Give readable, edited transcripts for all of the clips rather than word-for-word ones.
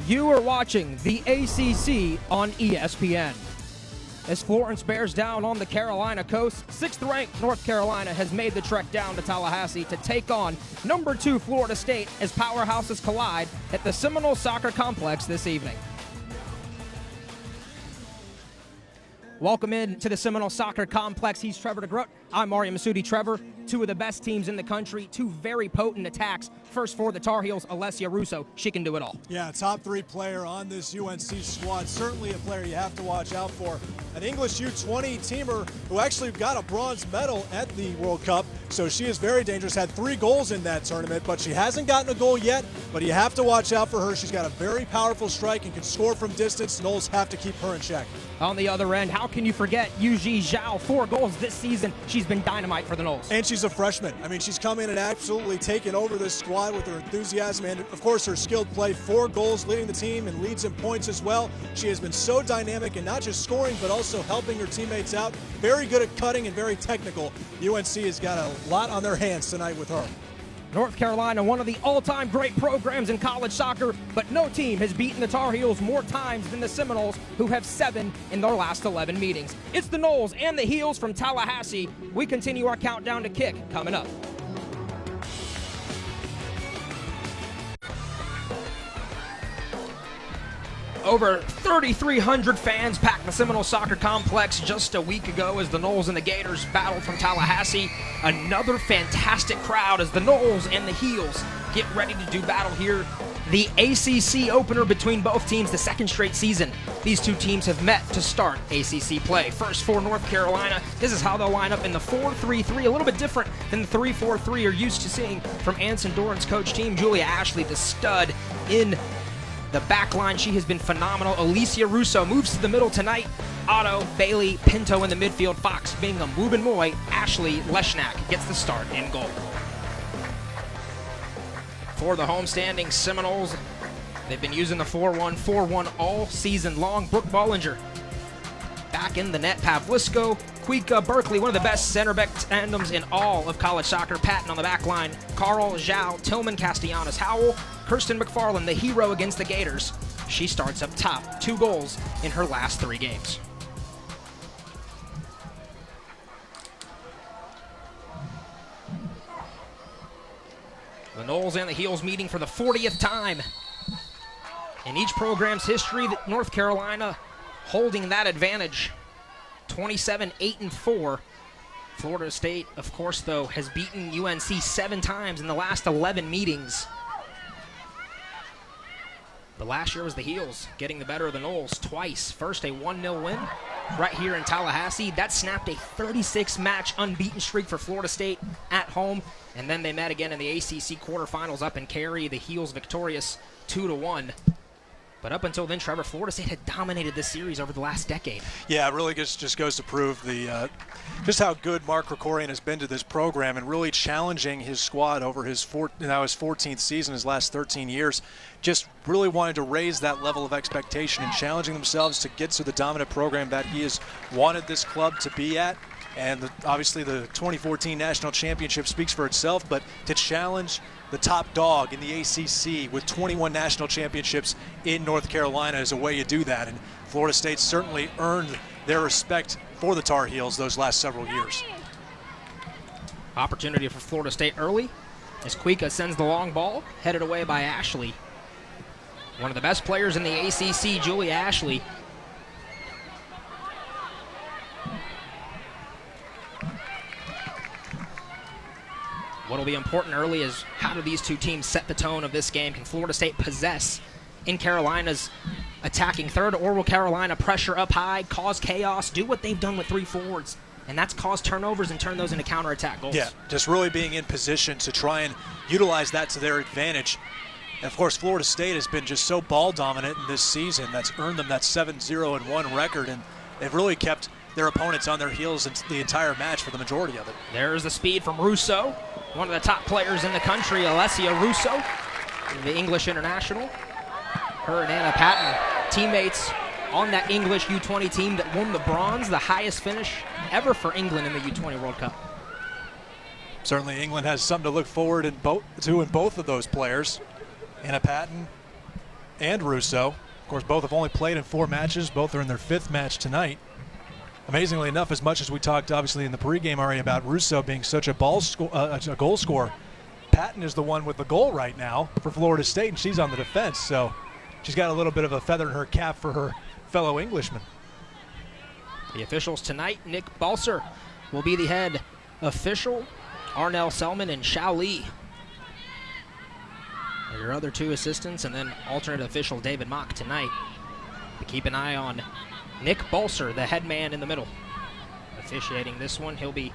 You are watching the ACC on ESPN. As Florence bears down on the Carolina coast, 6th-ranked North Carolina has made the trek down to Tallahassee to take on number 2 Florida State as powerhouses collide at the Seminole Soccer Complex this evening. Welcome in to the Seminole Soccer Complex. He's Trevor DeGroat. I'm Mario Masudi. Trevor, 2 of the best teams in the country, 2 very potent attacks. First for the Tar Heels, Alessia Russo. She can do it all. Yeah, top 3 player on this UNC squad. Certainly a player you have to watch out for. An English U20 teamer who actually got a bronze medal at the World Cup. So she is very dangerous. Had 3 goals in that tournament, but she hasn't gotten a goal yet. But you have to watch out for her. She's got a very powerful strike and can score from distance. Knowles have to keep her in check. On the other end, how can you forget Yuji Zhao? 4 goals this season. She's been dynamite for the Knowles. And she's a freshman. I mean, she's come in and absolutely taken over this squad with her enthusiasm and, of course, her skilled play. 4 goals leading the team and leads in points as well. She has been so dynamic and not just scoring, but also helping her teammates out. Very good at cutting and very technical. UNC has got a lot on their hands tonight with her. North Carolina, one of the all-time great programs in college soccer, but no team has beaten the Tar Heels more times than the Seminoles, who have 7 in their last 11 meetings. It's the Knowles and the Heels from Tallahassee. We continue our countdown to kick coming up. Over 3,300 fans packed the Seminole Soccer Complex just a week ago as the Knowles and the Gators battled from Tallahassee. Another fantastic crowd as the Knowles and the Heels get ready to do battle here. The ACC opener between both teams, the 2nd straight season. These 2 teams have met to start ACC play. First for North Carolina, this is how they'll line up in the 4-3-3, a little bit different than the 3-4-3 you're used to seeing from Anson Doran's coach team. Julia Ashley, the stud in the back line. She has been phenomenal. Alessia Russo moves to the middle tonight. Otto, Bailey, Pinto in the midfield. Fox, Bingham, Wubin Moy, Ashley, Leshnak gets the start in goal. For the homestanding Seminoles, they've been using the 4-1-4-1 all season long. Brooke Bollinger back in the net. Pavlisko, Kuika, Berkeley, one of the best center back tandems in all of college soccer. Patton on the back line. Carl, Zhao, Tillman, Castellanos, Howell, Kirsten McFarland, the hero against the Gators. She starts up top. 2 goals in her last 3 games. The Knowles and the Heels meeting for the 40th time in each program's history. North Carolina holding that advantage. 27-8-4. Florida State, of course, though, has beaten UNC 7 times in the last 11 meetings. But last year was the Heels getting the better of the Knowles twice. First, a 1-0 win right here in Tallahassee. That snapped a 36-match unbeaten streak for Florida State at home. And then they met again in the ACC quarterfinals up in Cary. The Heels victorious 2-1. But up until then, Trevor, Florida State had dominated this series over the last decade. Yeah, it really just goes to prove the just how good Mark Krikorian has been to this program and really challenging his squad over his 14th season, his last 13 years. Just really wanted to raise that level of expectation and challenging themselves to get to the dominant program that he has wanted this club to be at. And obviously the 2014 National Championship speaks for itself, but to challenge the top dog in the ACC with 21 national championships in North Carolina is a way you do that. And Florida State certainly earned their respect for the Tar Heels those last several years. Opportunity for Florida State early as Kuika sends the long ball, headed away by Ashley. One of the best players in the ACC, Julia Ashley. What will be important early is how do these 2 teams set the tone of this game? Can Florida State possess in Carolina's attacking third, or will Carolina pressure up high, cause chaos, do what they've done with 3 forwards? And that's cause turnovers and turn those into counterattack goals. Yeah, just really being in position to try and utilize that to their advantage. And of course, Florida State has been just so ball dominant in this season. That's earned them that 7-0-1 record, and they've really kept their opponents on their heels the entire match for the majority of it. There's the speed from Russo, one of the top players in the country, Alessia Russo, the English international. Her and Anna Patton, teammates on that English U20 team that won the bronze, the highest finish ever for England in the U20 World Cup. Certainly England has something to look forward to in both of those players. Anna Patton and Russo. Of course, both have only played in 4 matches. Both are in their 5th match tonight. Amazingly enough, as much as we talked obviously in the pregame already about Russo being such a goal scorer, Patton is the one with the goal right now for Florida State, and she's on the defense. So she's got a little bit of a feather in her cap for her fellow Englishman. The officials tonight, Nick Balser will be the head official. Arnell Selman and Xiao Li are your other 2 assistants, and then alternate official David Mock tonight. But keep an eye on Nick Balser, the head man in the middle. Officiating this one, he'll be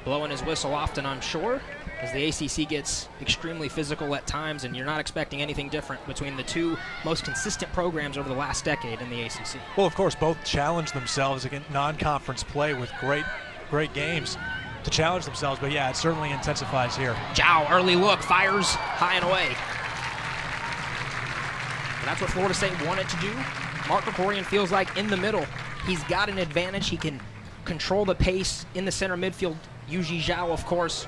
blowing his whistle often, I'm sure, as the ACC gets extremely physical at times, and you're not expecting anything different between the 2 most consistent programs over the last decade in the ACC. Well, of course, both challenge themselves against non-conference play with great games to challenge themselves, but yeah, it certainly intensifies here. Zhao, early look, fires high and away. And that's what Florida State wanted to do. Mark Krikorian feels like in the middle, he's got an advantage. He can control the pace in the center midfield. Yuji Zhao, of course.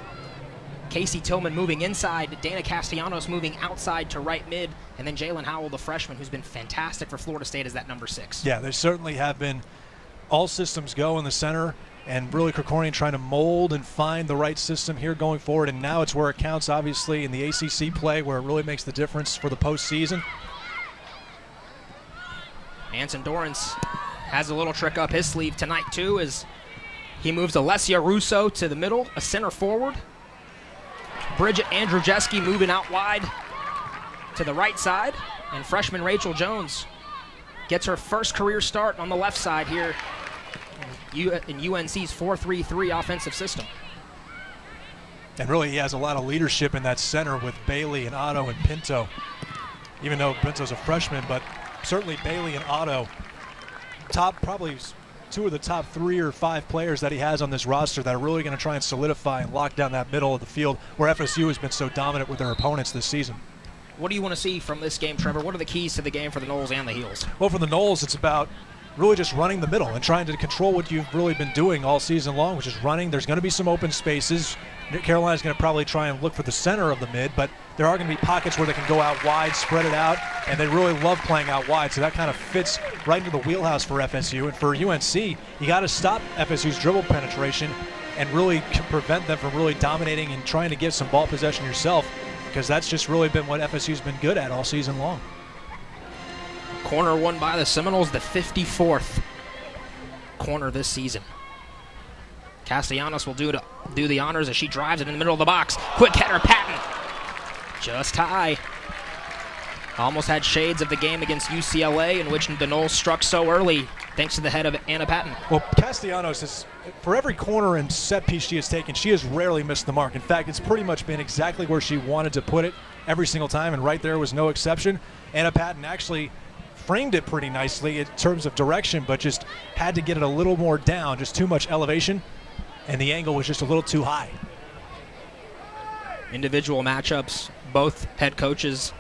Casey Tillman moving inside. Dana Castellanos moving outside to right mid. And then Jalen Howell, the freshman, who's been fantastic for Florida State as that number 6. Yeah, they certainly have been all systems go in the center, and really Krikorian trying to mold and find the right system here going forward. And now it's where it counts, obviously, in the ACC play, where it really makes the difference for the postseason. Anson Dorrance has a little trick up his sleeve tonight, too, as he moves Alessia Russo to the middle, a center forward. Bridget Andrzejewski moving out wide to the right side. And freshman Rachel Jones gets her first career start on the left side here in UNC's 4-3-3 offensive system. And really he has a lot of leadership in that center with Bailey and Otto and Pinto. Even though Pinto's a freshman, but certainly Bailey and Otto, probably 2 of the top 3 or 5 players that he has on this roster that are really going to try and solidify and lock down that middle of the field where FSU has been so dominant with their opponents this season. What do you want to see from this game, Trevor? What are the keys to the game for the Noles and the Heels? Well, for the Noles, it's about really just running the middle and trying to control what you've really been doing all season long, which is running. There's going to be some open spaces. Carolina's going to probably try and look for the center of the mid, but there are going to be pockets where they can go out wide, spread it out, and they really love playing out wide, so that kind of fits right into the wheelhouse for FSU. And for UNC, you got to stop FSU's dribble penetration and really prevent them from really dominating and trying to get some ball possession yourself, because that's just really been what FSU's been good at all season long. Corner won by the Seminoles, the 54th corner this season. Castellanos will do the honors as she drives it in the middle of the box. Quick header, Patton. Just high. Almost had shades of the game against UCLA, in which the Noles struck so early, thanks to the head of Anna Patton. Well, Castellanos is, for every corner and set piece she has taken, she has rarely missed the mark. In fact, it's pretty much been exactly where she wanted to put it every single time, and right there was no exception. Anna Patton actually framed it pretty nicely in terms of direction, but just had to get it a little more down, just too much elevation, and the angle was just a little too high. Individual matchups, both head coaches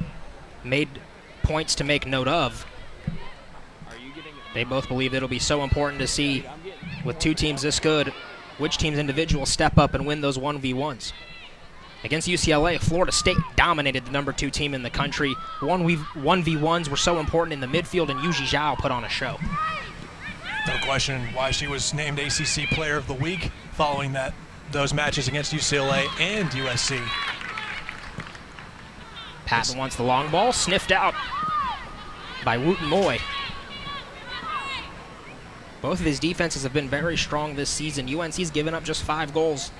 made points to make note of. They both believe it'll be so important to see, with 2 teams this good, which team's individuals step up and win those 1v1s. Against UCLA, Florida State dominated the number 2 team in the country. 1v1s were so important in the midfield, and Yuji Zhao put on a show. No question why she was named ACC Player of the Week following those matches against UCLA and USC. Patton wants the long ball, sniffed out by Wooten Moy. Both of his defenses have been very strong this season. UNC's given up just 5 goals.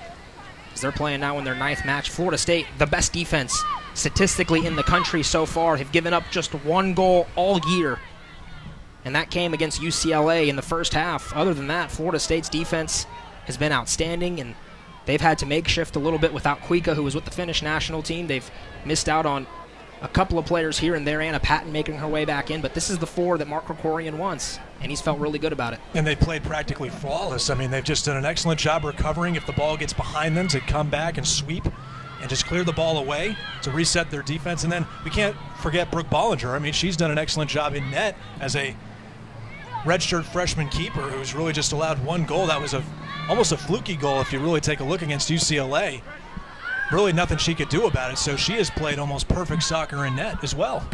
As they're playing now in their 9th match. Florida State, the best defense statistically in the country so far, have given up just 1 goal all year. And that came against UCLA in the first half. Other than that, Florida State's defense has been outstanding, and they've had to makeshift a little bit without Kuika, who was with the Finnish national team. They've missed out on a couple of players here and there, Anna Patton making her way back in, but this is the 4 that Mark Krikorian wants, and he's felt really good about it. And they played practically flawless. I mean, they've just done an excellent job recovering if the ball gets behind them to come back and sweep and just clear the ball away to reset their defense. And then we can't forget Brooke Bollinger. I mean, she's done an excellent job in net as a redshirt freshman keeper who's really just allowed 1 goal. That was almost a fluky goal if you really take a look against UCLA. Really nothing she could do about it, so she has played almost perfect soccer in net as well.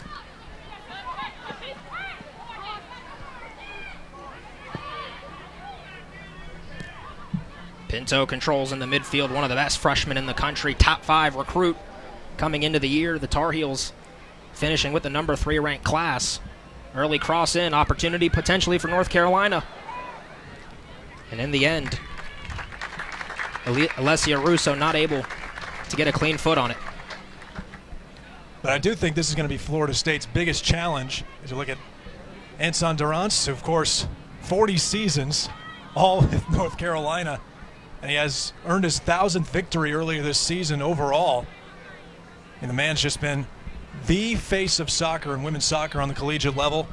Pinto controls in the midfield, one of the best freshmen in the country, top 5 recruit coming into the year. The Tar Heels finishing with the number 3 ranked class. Early cross in, opportunity potentially for North Carolina. And in the end, Alessia Russo not able to get a clean foot on it. But I do think this is going to be Florida State's biggest challenge as you look at Anson Durrance, of course, 40 seasons, all with North Carolina, and he has earned his 1,000th victory earlier this season overall. And the man's just been the face of soccer and women's soccer on the collegiate level.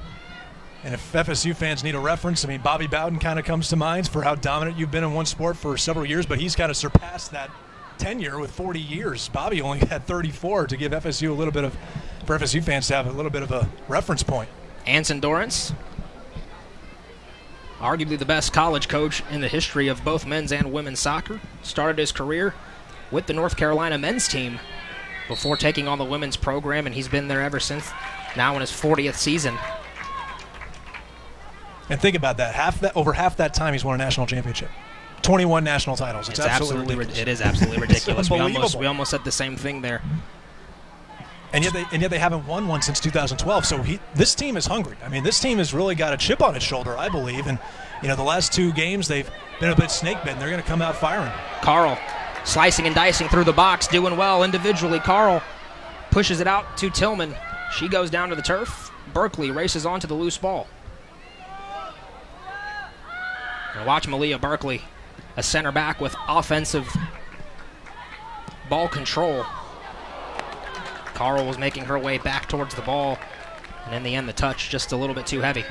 And if FSU fans need a reference, I mean, Bobby Bowden kind of comes to mind for how dominant you've been in one sport for several years, but he's kind of surpassed that tenure with 40 years. Bobby only had 34 to give FSU a little bit of, for FSU fans to have a little bit of a reference point. Anson Durrance, arguably the best college coach in the history of both men's and women's soccer, started his career with the North Carolina men's team before taking on the women's program, and he's been there ever since, now in his 40th season. And think about that, over half that time he's won a national championship. 21 national titles. It's absolutely ridiculous. It is absolutely ridiculous. We almost said the same thing there. And yet they haven't won one since 2012. So this team is hungry. I mean, this team has really got a chip on its shoulder, I believe. And the last 2 games they've been a bit snake bitten. They're going to come out firing. Carl slicing and dicing through the box, doing well individually. Carl pushes it out to Tillman. She goes down to the turf. Berkeley races on to the loose ball. Now watch Malia Berkeley, a center back with offensive ball control. Carl was making her way back towards the ball, and in the end the touch just a little bit too heavy.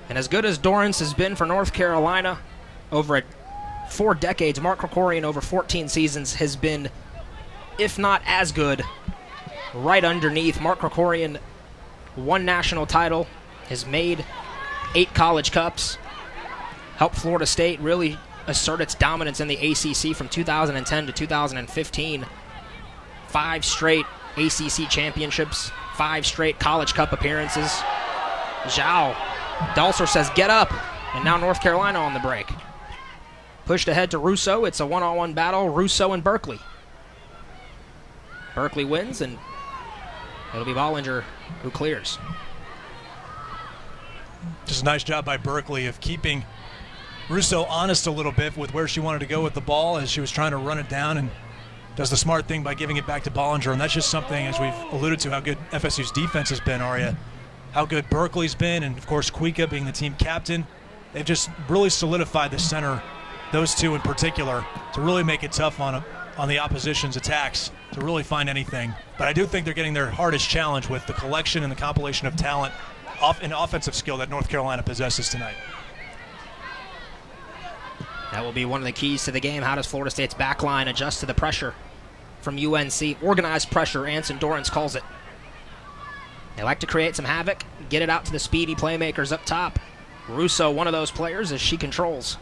And as good as Durrance has been for North Carolina over 4 decades, Mark Krikorian over 14 seasons has been, if not as good, right underneath. Mark Krikorian, 1 national title, has made 8 college cups, helped Florida State really assert its dominance in the ACC from 2010 to 2015. 5 straight ACC championships, 5 straight College Cup appearances. Zhao Dalser says, get up, and now North Carolina on the break. Pushed ahead to Russo. It's a one-on-one battle, Russo and Berkeley. Berkeley wins, and it'll be Bollinger who clears. Just a nice job by Berkeley of keeping Russo honest a little bit with where she wanted to go with the ball as she was trying to run it down, and does the smart thing by giving it back to Bollinger. And that's just something, as we've alluded to, how good FSU's defense has been, Aria. How good Berkeley's been, and of course Kuika being the team captain. They've just really solidified the center, those 2 in particular, to really make it tough on the opposition's attacks to really find anything. But I do think they're getting their hardest challenge with the collection and the compilation of talent and offensive skill that North Carolina possesses tonight. That will be one of the keys to the game. How does Florida State's back line adjust to the pressure from UNC? Organized pressure, Anson Durrance calls it. They like to create some havoc, get it out to the speedy playmakers up top. Russo, one of those players, as she controls.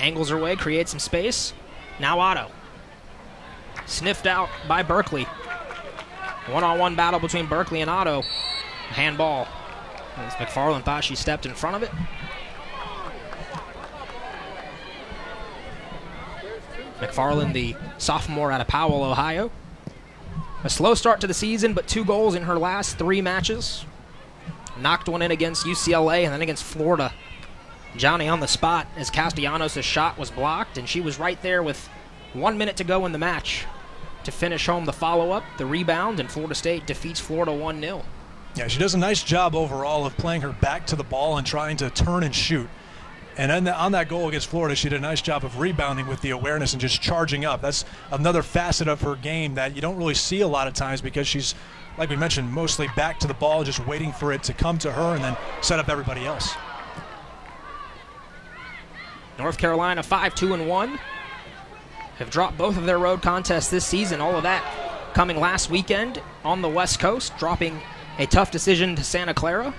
Angles her way, creates some space. Now Otto. Sniffed out by Berkeley. One-on-one battle between Berkeley and Otto. Handball. As McFarland thought she stepped in front of it. McFarland, the sophomore out of Powell, Ohio. A slow start to the season, but 2 goals in her last 3 matches. Knocked one in against UCLA and then against Florida. Johnny on the spot as Castellanos' shot was blocked, and she was right there with 1 minute to go in the match to finish home the follow-up, the rebound, and Florida State defeats Florida 1-0. Yeah, she does a nice job overall of playing her back to the ball and trying to turn and shoot. And on that goal against Florida, she did a nice job of rebounding with the awareness and just charging up. That's another facet of her game that you don't really see a lot of times because she's, like we mentioned, mostly back to the ball, just waiting for it to come to her and then set up everybody else. North Carolina 5-2-1. Have dropped both of their road contests this season. All of that coming last weekend on the West Coast, dropping a tough decision to Santa Clara,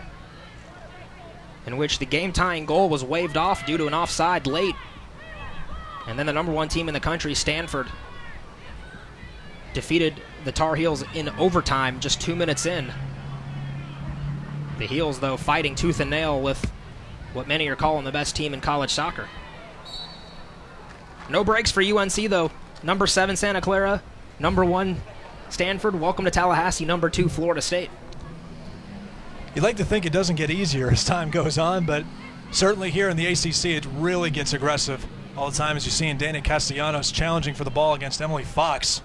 in which the game-tying goal was waved off due to an offside late. And then the number 1 team in the country, Stanford, defeated the Tar Heels in overtime just 2 minutes in. The Heels, though, fighting tooth and nail with what many are calling the best team in college soccer. No breaks for UNC, though. Number 7, Santa Clara. Number 1, Stanford. Welcome to Tallahassee. Number 2, Florida State. You'd like to think it doesn't get easier as time goes on, but certainly here in the ACC, it really gets aggressive all the time, as you see in Dana Castellanos challenging for the ball against Emily Fox.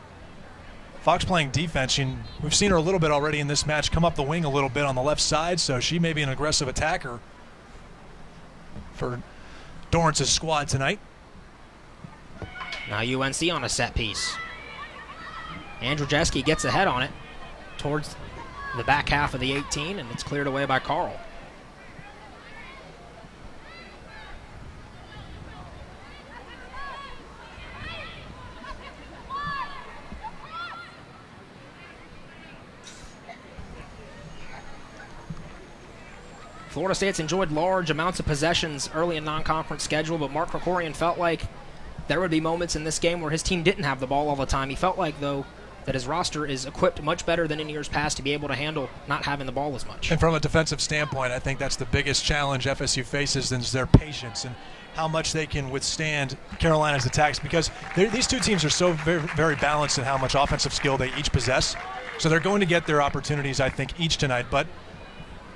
Fox playing defense. We've seen her a little bit already in this match come up the wing a little bit on the left side, so she may be an aggressive attacker for Dorrance's squad tonight. Now UNC on a set piece. Andrew Jeske gets ahead on it towards the back half of the 18, and it's cleared away by Carl. Florida State's enjoyed large amounts of possessions early in non-conference schedule, but Mark Krikorian felt like there would be moments in this game where his team didn't have the ball all the time. He felt like, though, that his roster is equipped much better than in years past to be able to handle not having the ball as much. And from a defensive standpoint, I think that's the biggest challenge FSU faces is their patience and how much they can withstand Carolina's attacks, because these two teams are so very, very balanced in how much offensive skill they each possess. So they're going to get their opportunities, I think, each tonight. But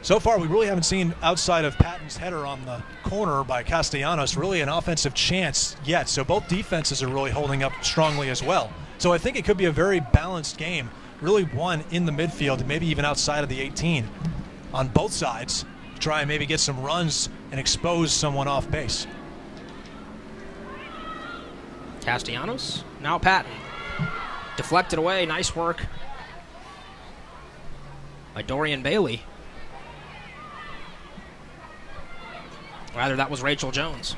so far, we really haven't seen, outside of Patton's header on the corner by Castellanos, really an offensive chance yet. So both defenses are really holding up strongly as well. So I think it could be a very balanced game, really won in the midfield and maybe even outside of the 18 on both sides to try and maybe get some runs and expose someone off base. Castellanos, now Patton. Deflected away, nice work by Dorian Bailey. Rather, that was Rachel Jones.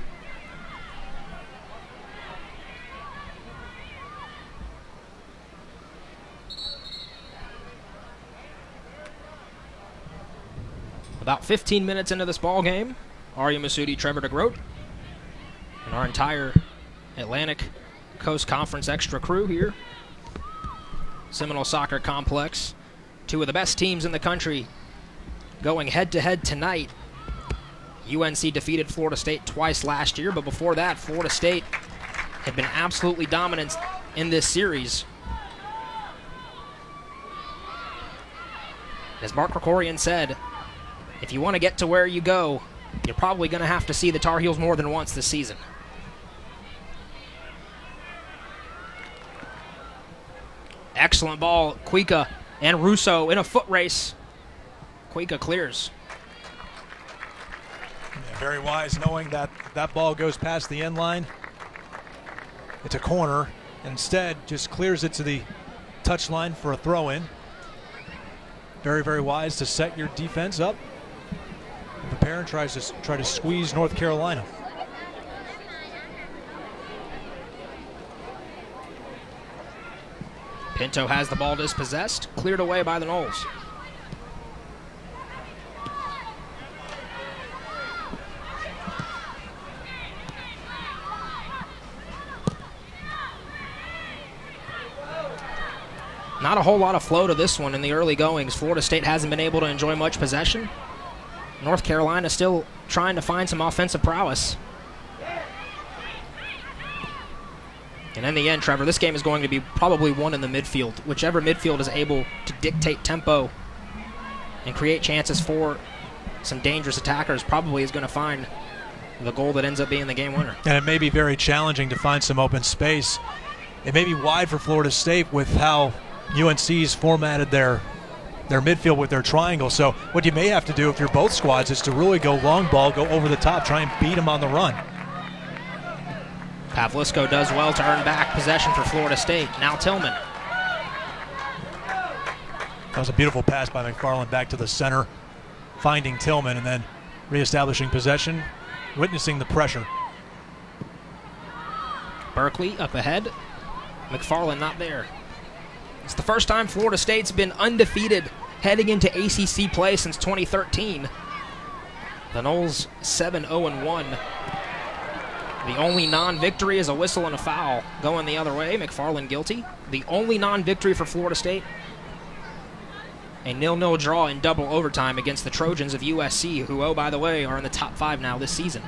About 15 minutes into this ball game, Arya Masudi, Trevor DeGroat, and our entire Atlantic Coast Conference extra crew here. Seminole Soccer Complex. Two of the best teams in the country going head-to-head tonight. UNC defeated Florida State twice last year, but before that, Florida State had been absolutely dominant in this series. As Mark Krikorian said, if you want to get to where you go, you're probably going to have to see the Tar Heels more than once this season. Excellent ball, Kuika and Russo in a foot race. Kuika clears. Yeah, very wise, knowing that that ball goes past the end line. It's a corner. Instead, just clears it to the touch line for a throw-in. Very, very wise to set your defense up. And prepare and try to squeeze North Carolina. Pinto has the ball dispossessed, cleared away by the Noles. Not a whole lot of flow to this one in the early goings. Florida State hasn't been able to enjoy much possession. North Carolina still trying to find some offensive prowess. And in the end, Trevor, this game is going to be probably won in the midfield. Whichever midfield is able to dictate tempo and create chances for some dangerous attackers probably is going to find the goal that ends up being the game winner. And it may be very challenging to find some open space. It may be wide for Florida State with how UNC's formatted their midfield with their triangle. So what you may have to do if you're both squads is to really go long ball, go over the top, try and beat them on the run. Pavlisco does well to earn back possession for Florida State. Now Tillman. That was a beautiful pass by McFarland back to the center, finding Tillman and then reestablishing possession, witnessing the pressure. Berkeley up ahead. McFarland not there. It's the first time Florida State's been undefeated heading into ACC play since 2013. The Noles 7-0-1. The only non-victory is a whistle and a foul going the other way. McFarland guilty. The only non-victory for Florida State A 0-0 draw in double overtime against the Trojans of USC, who, oh, by the way, are in the top 5 now this season.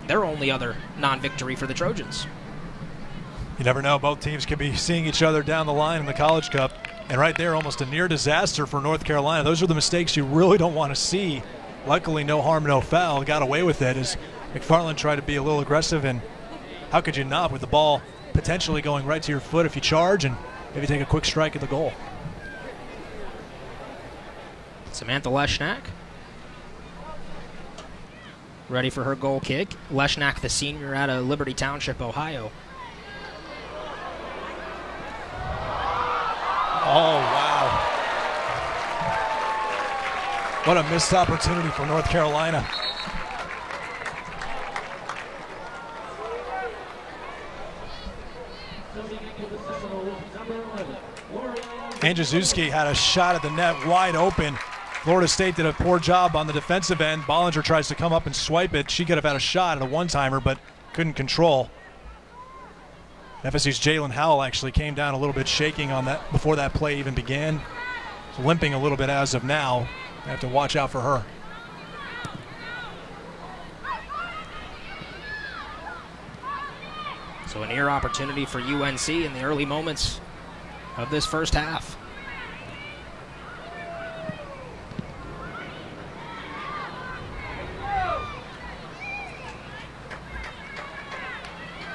Their only other non-victory for the Trojans. You never know. Both teams could be seeing each other down the line in the College Cup. And right there, almost a near disaster for North Carolina. Those are the mistakes you really don't want to see. Luckily, no harm, no foul. Got away with it as McFarland tried to be a little aggressive. And how could you not with the ball potentially going right to your foot if you charge and maybe take a quick strike at the goal? Samantha Leshnak ready for her goal kick. Leshnak, the senior out of Liberty Township, Ohio. Oh, wow. What a missed opportunity for North Carolina. Andrzejewski had a shot at the net wide open. Florida State did a poor job on the defensive end. Bollinger tries to come up and swipe it. She could have had a shot at a one-timer, but couldn't control. FSU's Jalen Howell actually came down a little bit shaking on that before that play even began. She's limping a little bit as of now. I have to watch out for her. So a near opportunity for UNC in the early moments of this first half.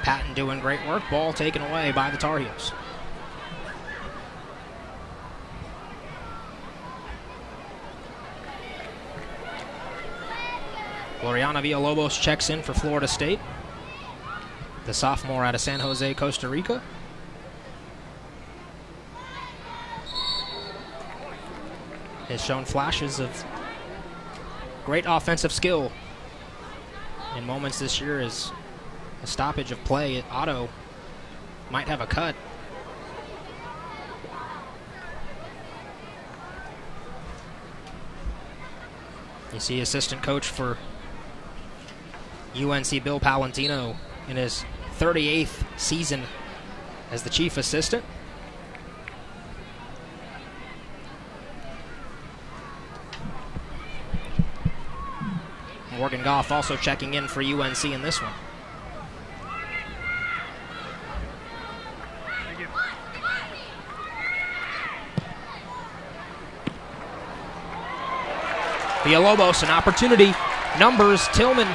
Patton doing great work. Ball taken away by the Tar Heels. Gloriana Villalobos checks in for Florida State. The sophomore out of San Jose, Costa Rica. Has shown flashes of great offensive skill in moments this year as a stoppage of play. Otto might have a cut. You see assistant coach for UNC, Bill Palantino, in his 38th season as the chief assistant. Morgan Goff also checking in for UNC in this one. Villalobos, an opportunity. Numbers, Tillman.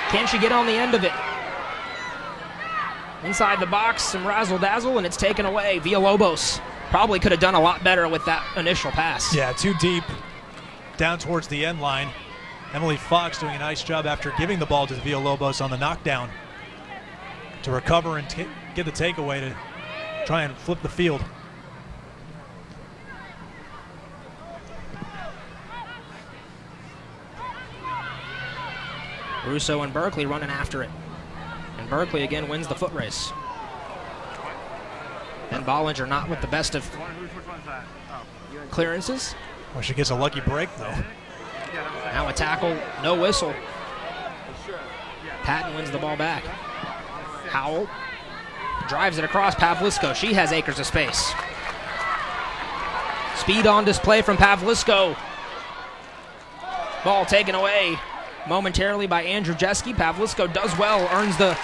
Can she get on the end of it? Inside the box, some razzle-dazzle, and it's taken away. Villalobos probably could have done a lot better with that initial pass. Yeah, too deep down towards the end line. Emily Fox doing a nice job after giving the ball to Villalobos on the knockdown to recover and get the takeaway to try and flip the field. Russo and Berkeley running after it. And Berkeley again wins the foot race. And Bollinger not with the best of clearances. Well, she gets a lucky break, though. Now a tackle, no whistle. Patton wins the ball back. Howell drives it across Pavlisko. She has acres of space. Speed on display from Pavlisko. Ball taken away momentarily by Andrzejewski. Pavlisko does well, earns the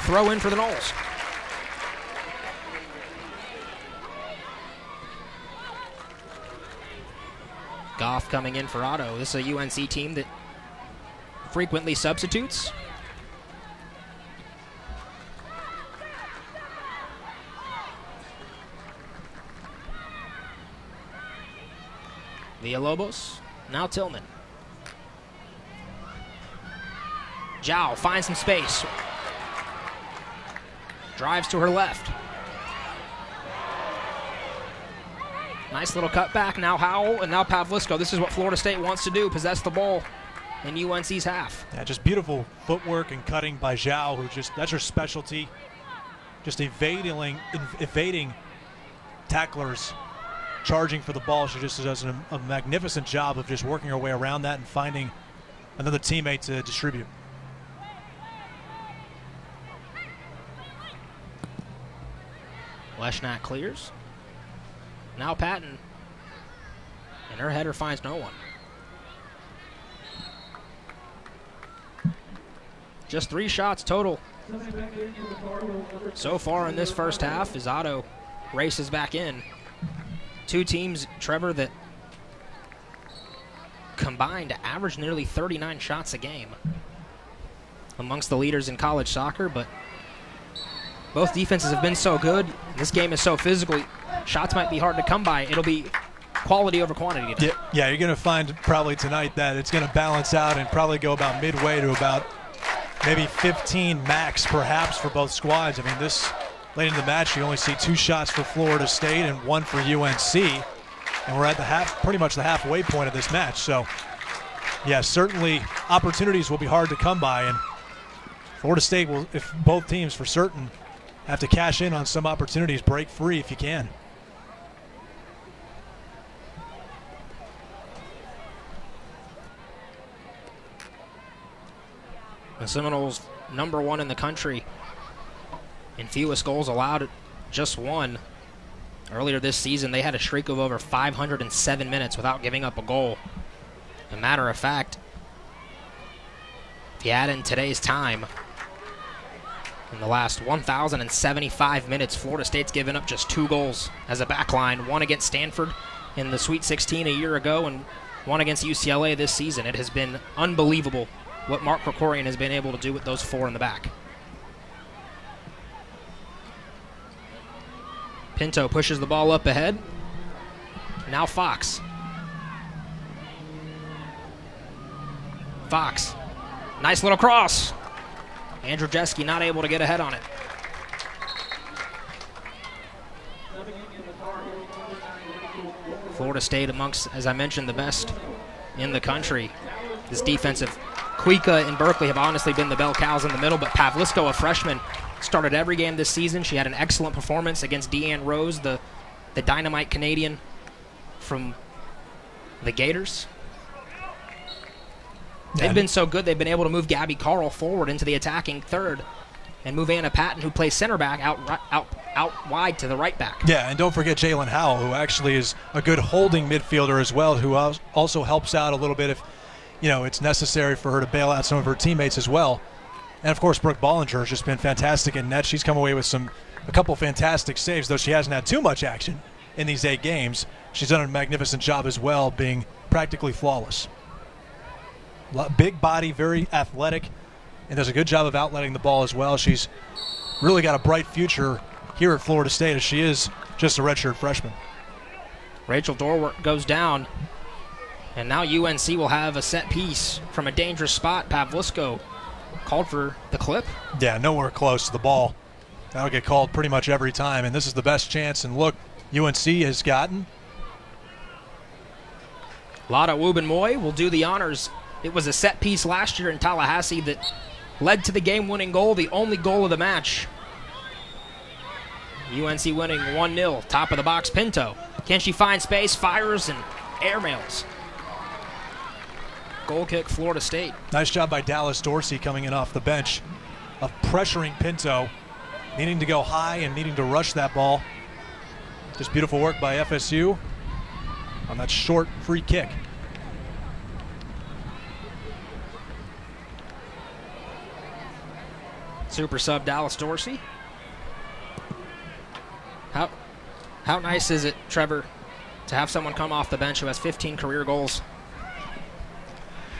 throw in for the Noles. Goff coming in for Otto. This is a UNC team that frequently substitutes. Villalobos, now Tillman. Zhao finds some space. Drives to her left. Nice little cutback. Now Howell and now Pavlisko. This is what Florida State wants to do, possess the ball in UNC's half. Yeah, just beautiful footwork and cutting by Zhao, who that's her specialty. Just evading tacklers, charging for the ball. She just does a magnificent job of just working her way around that and finding another teammate to distribute. Leshnak clears. Now Patton And her header finds no one. Just 3 shots total so far in this first half as Otto races back in. 2 teams, Trevor, that combined to average nearly 39 shots a game amongst the leaders in college soccer, but both defenses have been so good. This game is so physical. Shots might be hard to come by. It'll be quality over quantity today. Yeah, you're going to find probably tonight that it's going to balance out and probably go about midway to about maybe 15 max perhaps for both squads. I mean, this late in the match, you only see 2 shots for Florida State and 1 for UNC. And we're at the pretty much the halfway point of this match. So, yeah, certainly opportunities will be hard to come by. And Florida State will, if both teams for certain, have to cash in on some opportunities, break free if you can. The Seminoles, #1 in the country in fewest goals allowed, just 1. Earlier this season, they had a streak of over 507 minutes without giving up a goal. As a matter of fact, if you add in today's time, in the last 1,075 minutes, Florida State's given up just 2 goals as a back line, 1 against Stanford in the Sweet 16 a year ago and 1 against UCLA this season. It has been unbelievable what Mark Krikorian has been able to do with those 4 in the back. Pinto pushes the ball up ahead. Now Fox. Fox. Nice little cross. Andrew Jeske not able to get ahead on it. Florida State amongst, as I mentioned, the best in the country. This defensive, Kuika and Berkeley have honestly been the bell cows in the middle, but Pavlisko, a freshman, started every game this season. She had an excellent performance against Deanne Rose, the dynamite Canadian from the Gators. They've been so good, they've been able to move Gabby Carl forward into the attacking third and move Anna Patton, who plays center back, out wide to the right back. Yeah, and don't forget Jalen Howell, who actually is a good holding midfielder as well, who also helps out a little bit if it's necessary for her to bail out some of her teammates as well. And, of course, Brooke Bollinger has just been fantastic in net. She's come away with a couple fantastic saves, though she hasn't had too much action in these 8 games. She's done a magnificent job as well, being practically flawless. Big body, very athletic, and does a good job of outletting the ball as well. She's really got a bright future here at Florida State, as she is just a redshirt freshman. Rachel Dorwart goes down, and now UNC will have a set piece from a dangerous spot. Pavlisko called for the clip. Yeah, nowhere close to the ball. That'll get called pretty much every time, and this is the best chance and look UNC has gotten. Lotta Wubben-Moy will do the honors. It was a set piece last year in Tallahassee that led to the game-winning goal, the only goal of the match. UNC winning 1-0. Top of the box, Pinto. Can she find space? Fires and airmails. Goal kick, Florida State. Nice job by Dallas Dorsey coming in off the bench of pressuring Pinto, needing to go high and needing to rush that ball. Just beautiful work by FSU on that short free kick. Super sub Dallas Dorsey. How nice is it, Trevor, to have someone come off the bench who has 15 career goals?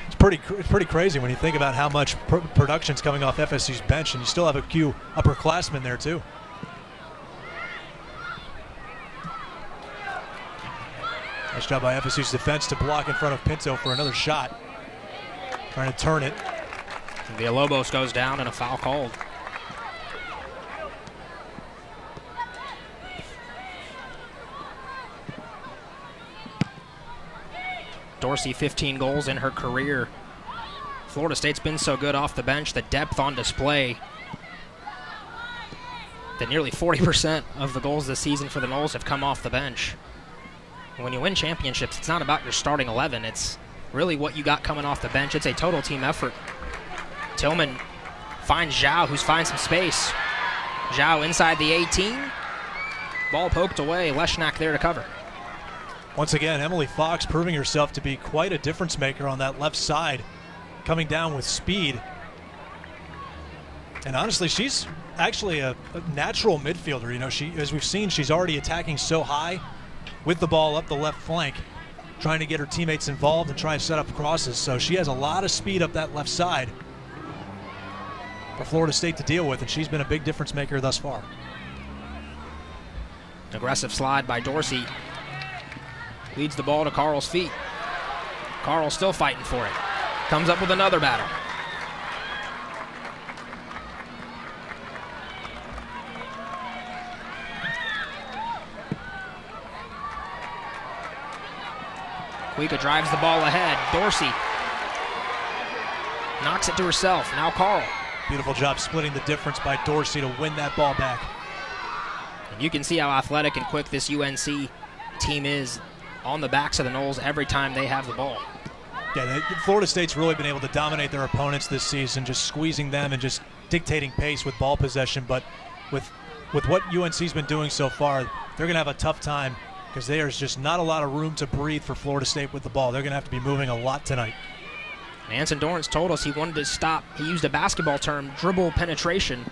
It's pretty crazy when you think about how much production's coming off FSU's bench, and you still have a few upperclassmen there too. Nice job by FSU's defense to block in front of Pinto for another shot. Trying to turn it. Villalobos goes down and a foul called. Dorsey, 15 goals in her career. Florida State's been so good off the bench, the depth on display. That nearly 40% of the goals this season for the Noles have come off the bench. When you win championships, it's not about your starting 11. It's really what you got coming off the bench. It's a total team effort. Tillman finds Zhao, who's finds some space. Zhao inside the 18. Ball poked away. Leshnak there to cover. Once again, Emily Fox proving herself to be quite a difference maker on that left side, coming down with speed. And honestly, she's actually a natural midfielder. You know, as we've seen, she's already attacking so high with the ball up the left flank, trying to get her teammates involved and try and set up crosses. So she has a lot of speed up that left side for Florida State to deal with, and she's been a big difference maker thus far. Aggressive slide by Dorsey. Leads the ball to Carl's feet. Carl still fighting for it. Comes up with another battle. Kuika drives the ball ahead. Dorsey knocks it to herself. Now Carl. Beautiful job splitting the difference by Dorsey to win that ball back. And you can see how athletic and quick this UNC team is on the backs of the Noles every time they have the ball. Yeah, Florida State's really been able to dominate their opponents this season, just squeezing them and just dictating pace with ball possession. But with what UNC's been doing so far, they're going to have a tough time because there's just not a lot of room to breathe for Florida State with the ball. They're going to have to be moving a lot tonight. Anson Dorrance told us he wanted to stop, he used a basketball term, dribble penetration,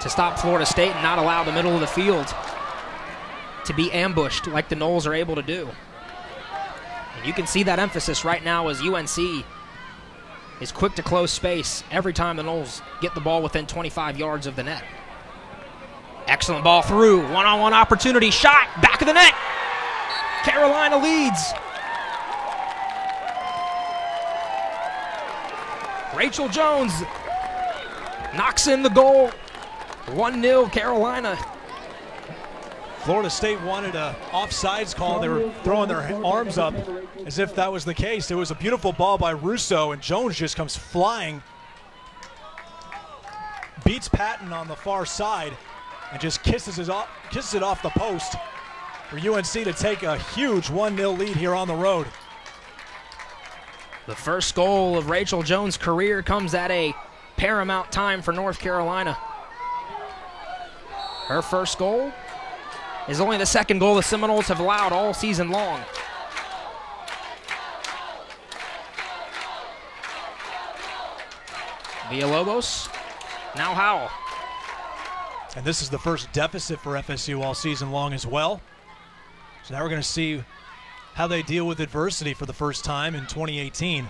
to stop Florida State and not allow the middle of the field to be ambushed like the Noles are able to do. And you can see that emphasis right now as UNC is quick to close space every time the Noles get the ball within 25 yards of the net. Excellent ball through, one-on-one opportunity, shot, back of the net. Carolina leads. Rachel Jones knocks in the goal. 1-0 Carolina. Florida State wanted an offsides call. They were throwing their arms up as if that was the case. It was a beautiful ball by Russo, and Jones just comes flying, beats Patton on the far side, and just kisses it off the post for UNC to take a huge 1-0 lead here on the road. The first goal of Rachel Jones' career comes at a paramount time for North Carolina. Her first goal is only the second goal the Seminoles have allowed all season long. Villalobos, now Howell. And this is the first deficit for FSU all season long as well. So now we're going to see how they deal with adversity for the first time in 2018.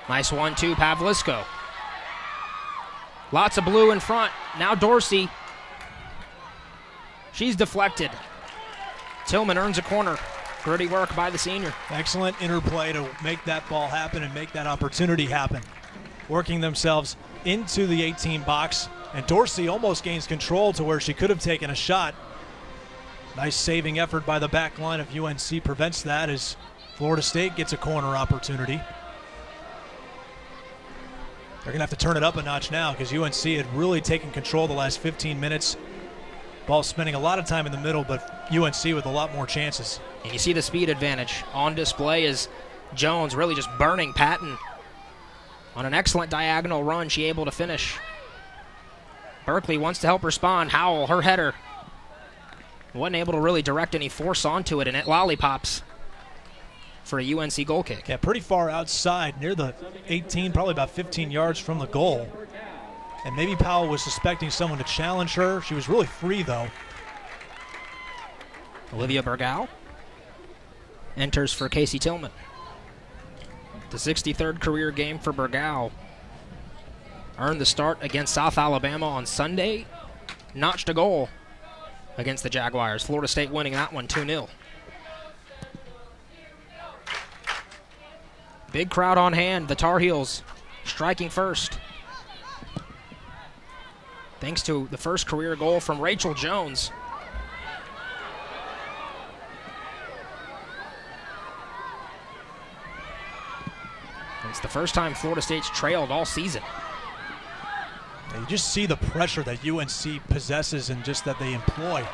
Nice 1-2, Pavlisko. Lots of blue in front. Now Dorsey. She's deflected. Tillman earns a corner. Gritty work by the senior. Excellent interplay to make that ball happen and make that opportunity happen. Working themselves into the 18 box, and Dorsey almost gains control to where she could have taken a shot. Nice saving effort by the back line of UNC prevents that as Florida State gets a corner opportunity. They're going to have to turn it up a notch now because UNC had really taken control the last 15 minutes. Ball spending a lot of time in the middle, but UNC with a lot more chances. And you see the speed advantage on display as Jones really just burning Patton. On an excellent diagonal run, she able to finish. Berkeley wants to help respond. Howell, her header. Wasn't able to really direct any force onto it, and it lollipops for a UNC goal kick. Yeah, pretty far outside, near the 18, probably about 15 yards from the goal. And maybe Powell was suspecting someone to challenge her. She was really free, though. Olivia Bergau enters for Casey Tillman. The 63rd career game for Bergau. Earned the start against South Alabama on Sunday. Notched a goal against the Jaguars. Florida State winning that one 2-0. Big crowd on hand. The Tar Heels striking first. Thanks to the first career goal from Rachel Jones. It's the first time Florida State's trailed all season. You just see the pressure that UNC possesses and just that they employ.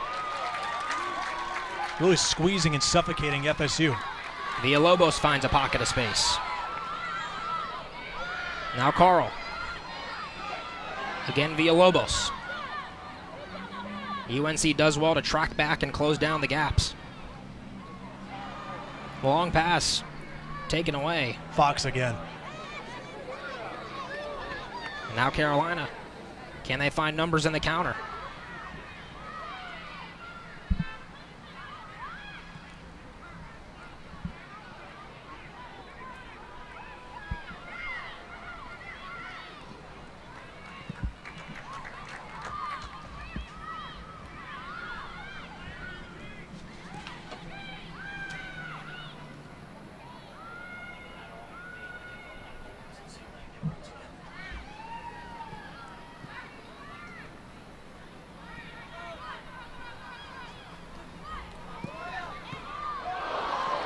Really squeezing and suffocating FSU. Villalobos finds a pocket of space. Now Carl. Again, Villalobos. UNC does well to track back and close down the gaps. Long pass taken away. Fox again. And now Carolina. Can they find numbers in the counter?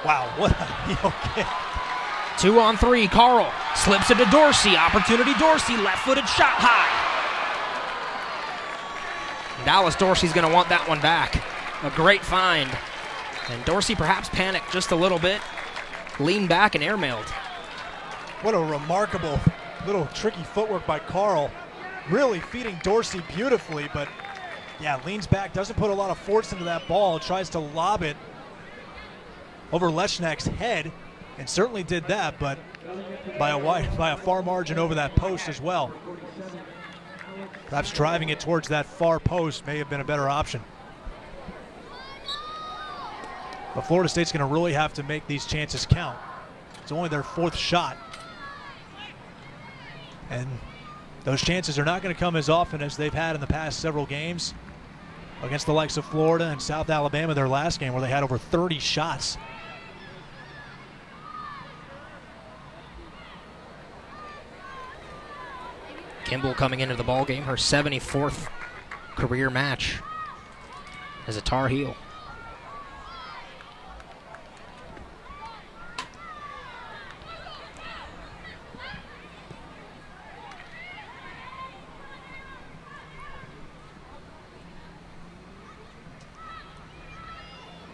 Wow, what a heel kick. 2-on-3, Carl slips it to Dorsey. Opportunity Dorsey, left-footed shot high. Dallas Dorsey's going to want that one back. A great find. And Dorsey perhaps panicked just a little bit. Leaned back and airmailed. What a remarkable little tricky footwork by Carl. Really feeding Dorsey beautifully, but yeah, leans back, doesn't put a lot of force into that ball, tries to lob it over Leshnak's head, and certainly did that, but by a far margin over that post as well. Perhaps driving it towards that far post may have been a better option. But Florida State's going to really have to make these chances count. It's only their fourth shot. And those chances are not going to come as often as they've had in the past several games against the likes of Florida and South Alabama, their last game where they had over 30 shots. Kimball coming into the ballgame, her 74th career match as a Tar Heel.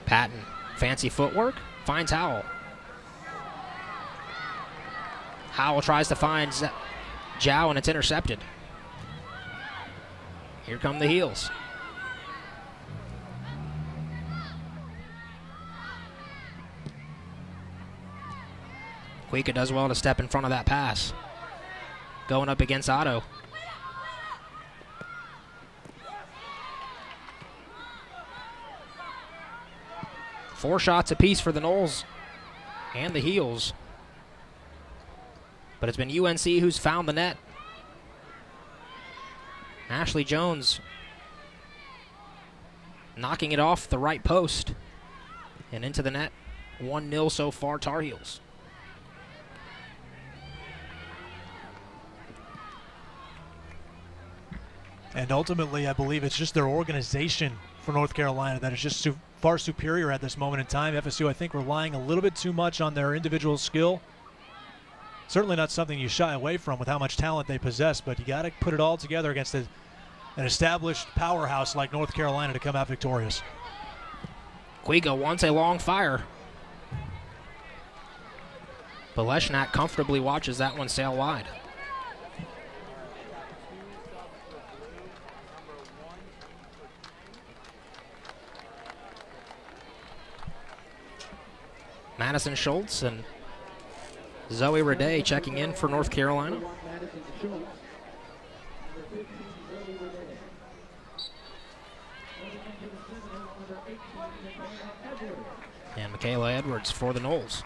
Patton, fancy footwork, finds Howell. Howell tries to find Zhao, and it's intercepted. Here come the Heels. Kuika does well to step in front of that pass. Going up against Otto. Four shots apiece for the Noles and the Heels. But it's been UNC who's found the net. Ashley Jones knocking it off the right post and into the net. 1-0 so far, Tar Heels. And ultimately, I believe it's just their organization for North Carolina that is just far superior at this moment in time. FSU, I think, relying a little bit too much on their individual skill. Certainly not something you shy away from with how much talent they possess, but you got to put it all together against an established powerhouse like North Carolina to come out victorious. Kuika wants a long fire. But Leshnak comfortably watches that one sail wide. Madison Schultz and Zoe Raday checking in for North Carolina. And Michaela Edwards for the Noles.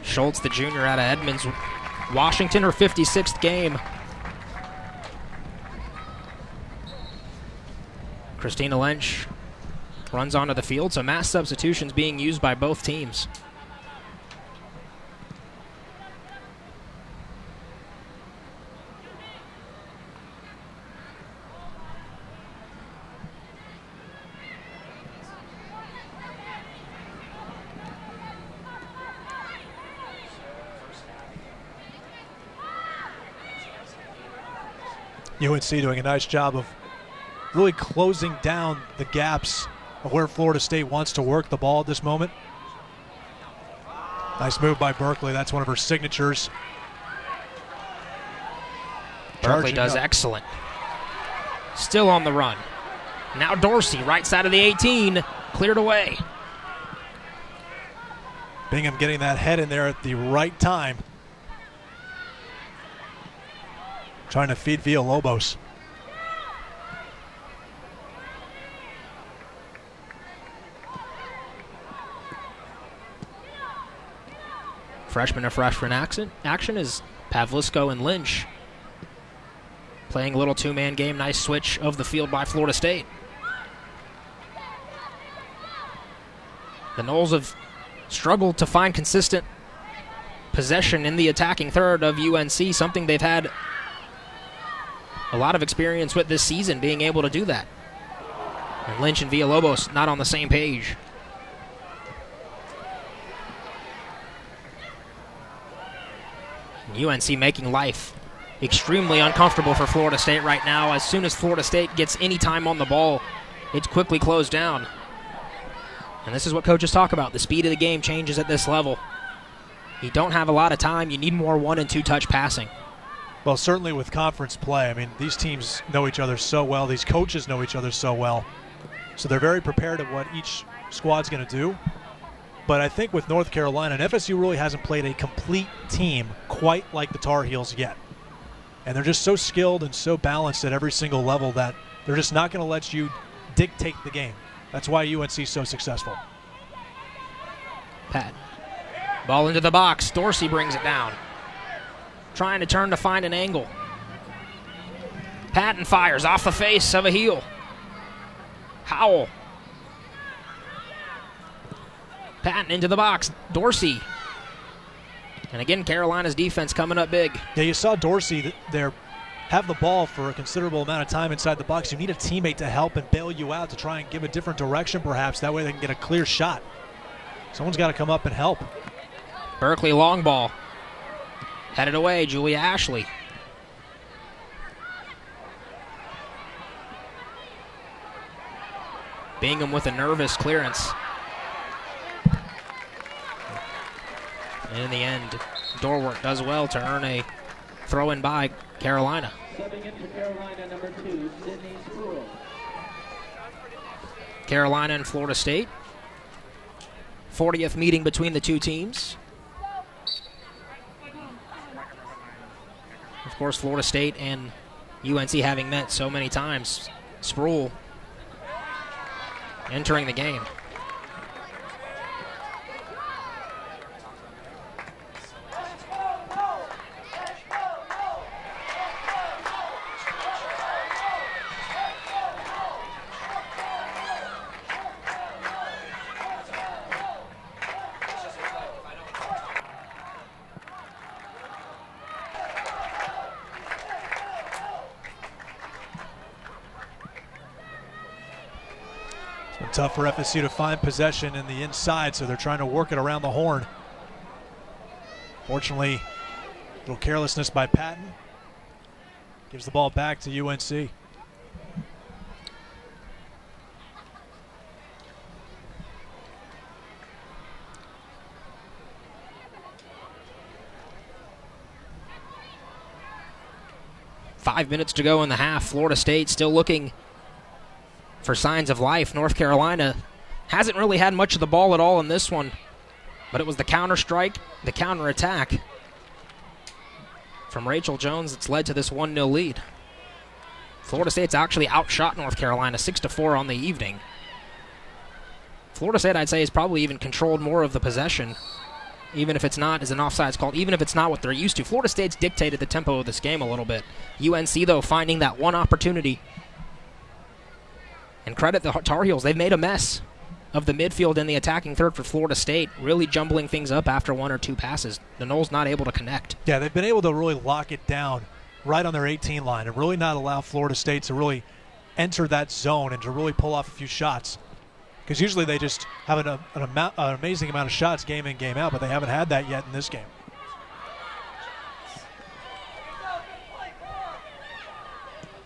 Schultz, the junior out of Edmonds, Washington, her 56th game. Christina Lynch runs onto the field, so mass substitutions being used by both teams. UNC doing a nice job of really closing down the gaps of where Florida State wants to work the ball at this moment. Nice move by Berkeley. That's one of her signatures. Berkeley does excellent. Still on the run. Now Dorsey, right side of the 18, cleared away. Bingham getting that head in there at the right time. Trying to feed Villalobos. Freshman to freshman action is Pavlisco and Lynch. Playing a little two-man game. Nice switch of the field by Florida State. The Noles have struggled to find consistent possession in the attacking third of UNC, something they've had a lot of experience with this season, being able to do that. And Lynch and Villalobos not on the same page. And UNC making life extremely uncomfortable for Florida State right now. As soon as Florida State gets any time on the ball, it's quickly closed down. And this is what coaches talk about. The speed of the game changes at this level. You don't have a lot of time. You need more 1- and 2-touch passing. Well, certainly with conference play, I mean, these teams know each other so well. These coaches know each other so well. So they're very prepared at what each squad's going to do. But I think with North Carolina, and FSU really hasn't played a complete team quite like the Tar Heels yet. And they're just so skilled and so balanced at every single level that they're just not going to let you dictate the game. That's why UNC is so successful. Pat. Ball into the box. Dorsey brings it down. Trying to turn to find an angle. Patton fires off the face of a heel. Howell. Patton into the box. Dorsey. And again, Carolina's defense coming up big. Yeah, you saw Dorsey there have the ball for a considerable amount of time inside the box. You need a teammate to help and bail you out to try and give a different direction perhaps. That way they can get a clear shot. Someone's got to come up and help. Berkeley long ball. Headed away, Julia Ashley. Bingham with a nervous clearance. And in the end, Dorwart does well to earn a throw-in by Carolina. Subbing in for Carolina, number 2, Sydney Spruill. Carolina and Florida State. 40th meeting between the two teams. Of course, Florida State and UNC having met so many times. Spruill entering the game. Tough for FSU to find possession in the inside, so they're trying to work it around the horn. Fortunately, a little carelessness by Patton. Gives the ball back to UNC. Five minutes to go in the half. Florida State still looking for signs of life. North Carolina hasn't really had much of the ball at all in this one, but it was the counter-strike, the counter-attack from Rachel Jones that's led to this 1-0 lead. Florida State's actually outshot North Carolina 6-4 on the evening. Florida State, I'd say, has probably even controlled more of the possession, even if it's not as an offsides call, even if it's not what they're used to. Florida State's dictated the tempo of this game a little bit. UNC, though, finding that one opportunity. And credit the Tar Heels. They've made a mess of the midfield and the attacking third for Florida State, really jumbling things up after one or two passes. The Noles not able to connect. Yeah, they've been able to really lock it down right on their 18 line and really not allow Florida State to really enter that zone and to really pull off a few shots. Because usually they just have an amazing amount of shots game in, game out, but they haven't had that yet in this game.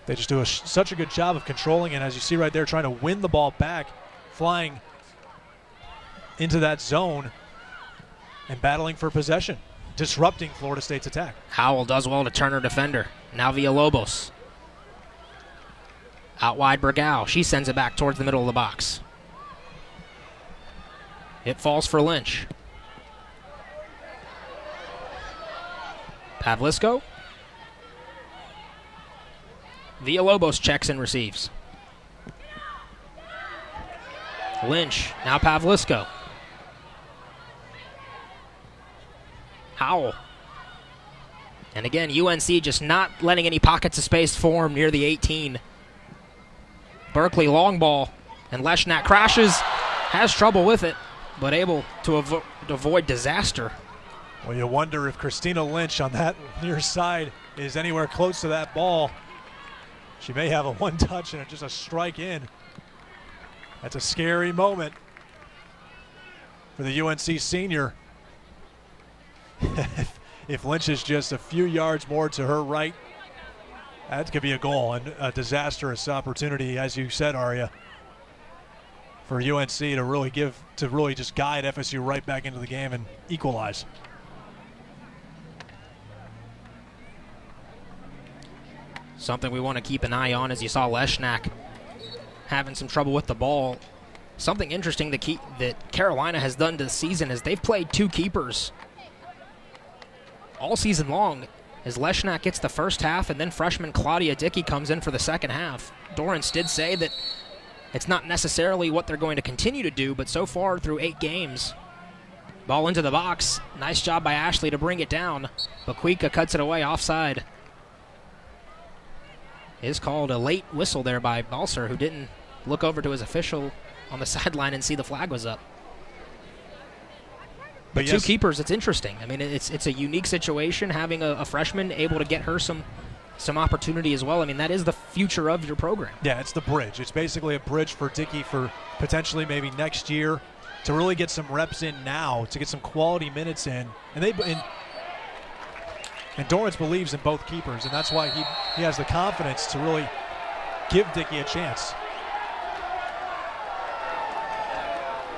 They just do such a good job of controlling it. As you see right there, trying to win the ball back, flying into that zone and battling for possession, disrupting Florida State's attack. Howell does well to turn her defender. Now Villalobos. Out wide Bergau. She sends it back towards the middle of the box. It falls for Lynch. Pavlisko. Villalobos checks and receives. Lynch. Now Pavlisko. Howell. And again, UNC just not letting any pockets of space form near the 18. Berkeley long ball, and Leshnak crashes, has trouble with it, but able to avoid disaster. Well, you wonder if Christina Lynch on that near side is anywhere close to that ball. She may have a one touch and just a strike in. That's a scary moment for the UNC senior. If Lynch is just a few yards more to her right, that could be a goal and a disastrous opportunity, as you said, Aria, for UNC to really just guide FSU right back into the game and equalize. Something we want to keep an eye on, as you saw Leshnak having some trouble with the ball. Something interesting that Carolina has done this season is they've played two keepers all season long, as Leshnak gets the first half, and then freshman Claudia Dickey comes in for the second half. Dorrance did say that it's not necessarily what they're going to continue to do, but so far through 8 games, ball into the box. Nice job by Ashley to bring it down. Baquika cuts it away offside. Is called a late whistle there by Balser, who didn't look over to his official on the sideline and see the flag was up. But yes, two keepers, it's interesting. I mean, it's a unique situation, having a freshman able to get her some opportunity as well. I mean, that is the future of your program. Yeah, it's the bridge. It's basically a bridge for Dickey for potentially maybe next year to really get some reps in now, to get some quality minutes in. And Dorrance believes in both keepers, and that's why he has the confidence to really give Dickey a chance.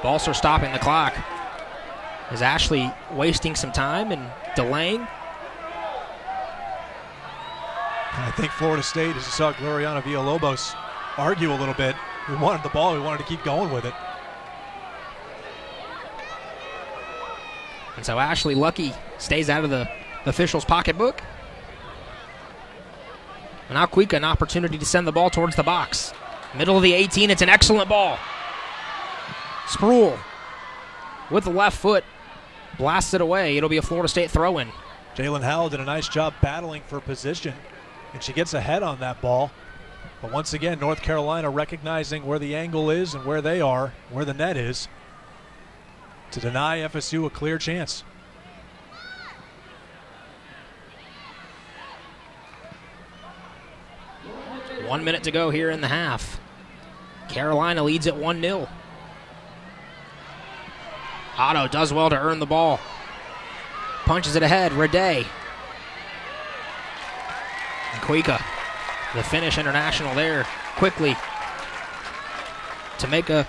Balser stopping the clock. Is Ashley wasting some time and delaying? I think Florida State, as you saw Gloriana Villalobos argue a little bit, we wanted the ball, we wanted to keep going with it. And so Ashley Lucky stays out of the official's pocketbook. And now Cuica, an opportunity to send the ball towards the box. Middle of the 18, it's an excellent ball. Sproul with the left foot blasts it away. It'll be a Florida State throw-in. Jalen Howell did a nice job battling for position, and she gets ahead on that ball. But once again, North Carolina recognizing where the angle is and where they are, where the net is, to deny FSU a clear chance. One minute to go here in the half. Carolina leads at 1-0. Otto does well to earn the ball. Punches it ahead, Raday. And Cuica, the Finnish international there, quickly to make a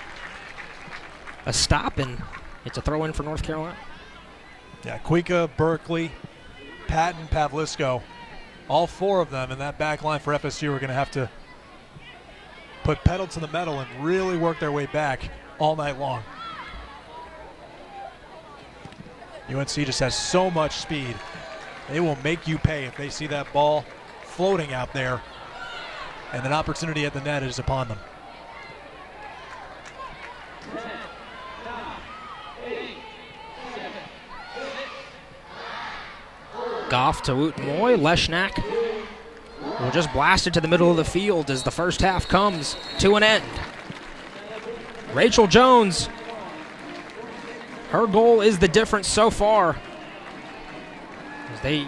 stop, and it's a throw-in for North Carolina. Yeah, Cuica, Berkeley, Patton, Pavlisko, all 4 of them in that back line for FSU are going to have to put pedal to the metal and really work their way back all night long. UNC just has so much speed. They will make you pay if they see that ball floating out there, and an opportunity at the net is upon them. 10, 9, 8, 7, Goff to Utemoy. Leshnak will just blast it to the middle of the field as the first half comes to an end. Rachel Jones, her goal is the difference so far, as they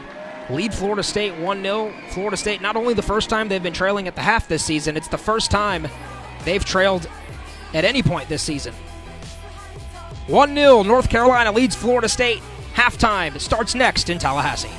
lead Florida State 1-0. Florida State, not only the first time they've been trailing at the half this season, it's the first time they've trailed at any point this season. 1-0, North Carolina leads Florida State. Halftime starts next in Tallahassee.